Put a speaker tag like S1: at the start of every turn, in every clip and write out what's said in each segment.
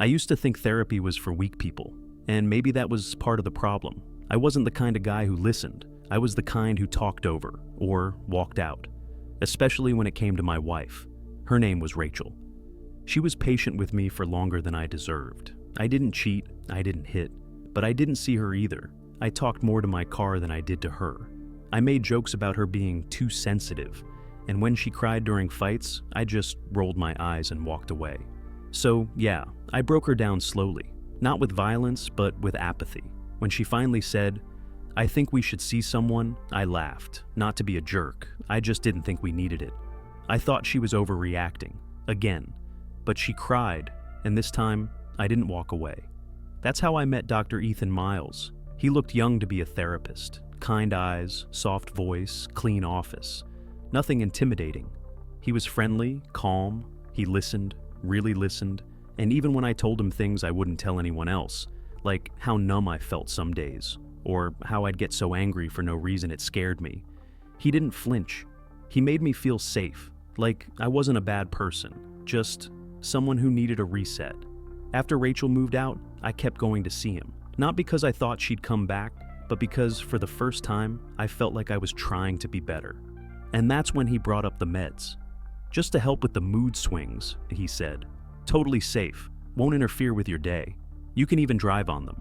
S1: I used to think therapy was for weak people, and maybe that was part of the problem. I wasn't the kind of guy who listened. I was the kind who talked over or walked out, especially when it came to my wife. Her name was Rachel. She was patient with me for longer than I deserved. I didn't cheat, I didn't hit, but I didn't see her either. I talked more to my car than I did to her. I made jokes about her being too sensitive, and when she cried during fights, I just rolled my eyes and walked away. So yeah, I broke her down slowly, not with violence, but with apathy. When she finally said, "I think we should see someone," I laughed. Not to be a jerk, I just didn't think we needed it. I thought she was overreacting, again, but she cried, and this time, I didn't walk away. That's how I met Dr. Ethan Miles. He looked young to be a therapist. Kind eyes, soft voice, clean office. Nothing intimidating. He was friendly, calm, he listened, really listened, and even when I told him things I wouldn't tell anyone else, like how numb I felt some days, or how I'd get so angry for no reason it scared me, he didn't flinch. He made me feel safe, like I wasn't a bad person, just someone who needed a reset. After Rachel moved out, I kept going to see him, not because I thought she'd come back, but because for the first time, I felt like I was trying to be better. And that's when he brought up the meds. Just to help with the mood swings, he said. Totally safe, won't interfere with your day. You can even drive on them.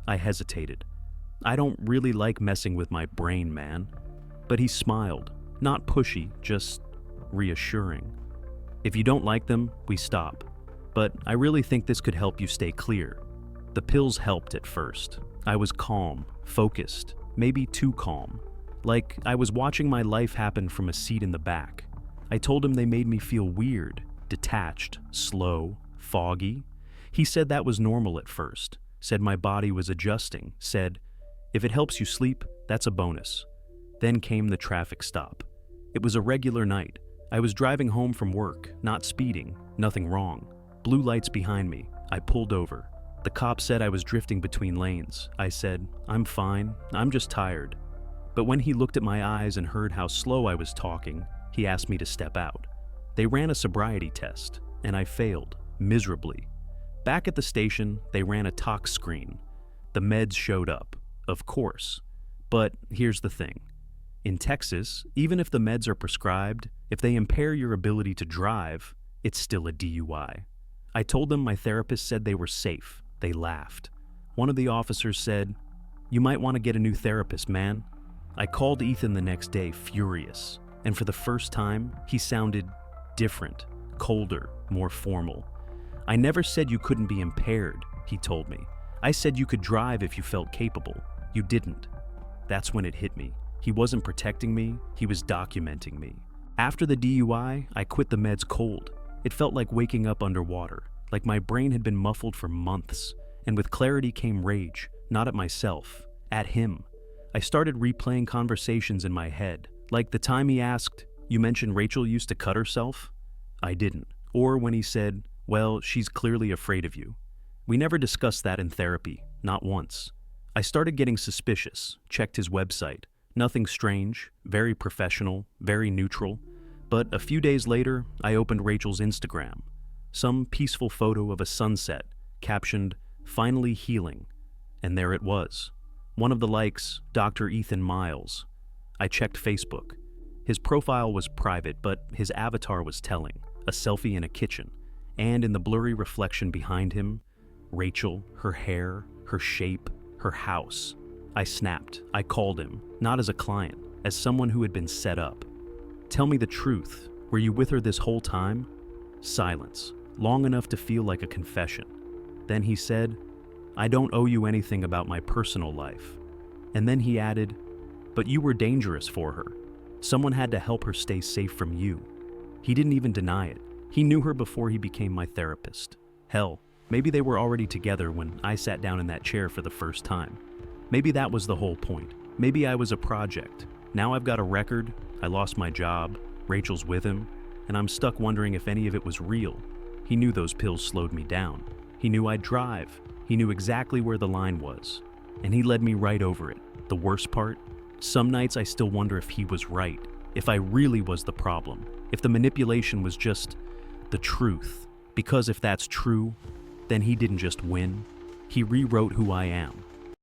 S1: I hesitated. I don't really like messing with my brain, man. But he smiled, not pushy, just reassuring. If you don't like them, we stop. But I really think this could help you stay clear. The pills helped at first. I was calm, focused, maybe too calm. Like I was watching my life happen from a seat in the back. I told him they made me feel weird, detached, slow, foggy. He said that was normal at first, said my body was adjusting, said, if it helps you sleep, that's a bonus. Then came the traffic stop. It was a regular night. I was driving home from work, not speeding, nothing wrong. Blue lights behind me. I pulled over. The cop said I was drifting between lanes. I said, I'm fine, I'm just tired. But when he looked at my eyes and heard how slow I was talking, he asked me to step out. They ran a sobriety test, and I failed, miserably. Back at the station, they ran a tox screen. The meds showed up, of course. But here's the thing. In Texas, even if the meds are prescribed, if they impair your ability to drive, it's still a DUI. I told them my therapist said they were safe. They laughed. One of the officers said, "You might want to get a new therapist, man." I called Ethan the next day, furious. And for the first time, he sounded different, colder, more formal. I never said you couldn't be impaired, he told me. I said you could drive if you felt capable. You didn't. That's when it hit me. He wasn't protecting me, he was documenting me. After the DUI, I quit the meds cold. It felt like waking up underwater, like my brain had been muffled for months. And with clarity came rage, not at myself, at him. I started replaying conversations in my head, like the time he asked, "You mentioned Rachel used to cut herself?" I didn't. Or when he said, "Well, she's clearly afraid of you." We never discussed that in therapy, not once. I started getting suspicious, checked his website. Nothing strange, very professional, very neutral. But a few days later, I opened Rachel's Instagram. Some peaceful photo of a sunset, captioned, "Finally healing." And there it was. One of the likes, Dr. Ethan Miles. I checked Facebook. His profile was private, but his avatar was telling. A selfie in a kitchen. And in the blurry reflection behind him, Rachel, her hair, her shape, her house. I snapped. I called him, not as a client, as someone who had been set up. "Tell me the truth. Were you with her this whole time?" Silence, long enough to feel like a confession. Then he said, "I don't owe you anything about my personal life." And then he added, "But you were dangerous for her. Someone had to help her stay safe from you." He didn't even deny it. He knew her before he became my therapist. Hell, maybe they were already together when I sat down in that chair for the first time. Maybe that was the whole point. Maybe I was a project. Now I've got a record, I lost my job, Rachel's with him, and I'm stuck wondering if any of it was real. He knew those pills slowed me down. He knew I'd drive. He knew exactly where the line was. And he led me right over it. The worst part? Some nights I still wonder if he was right, if I really was the problem, if the manipulation was just the truth. Because if that's true, then he didn't just win, he rewrote who I am.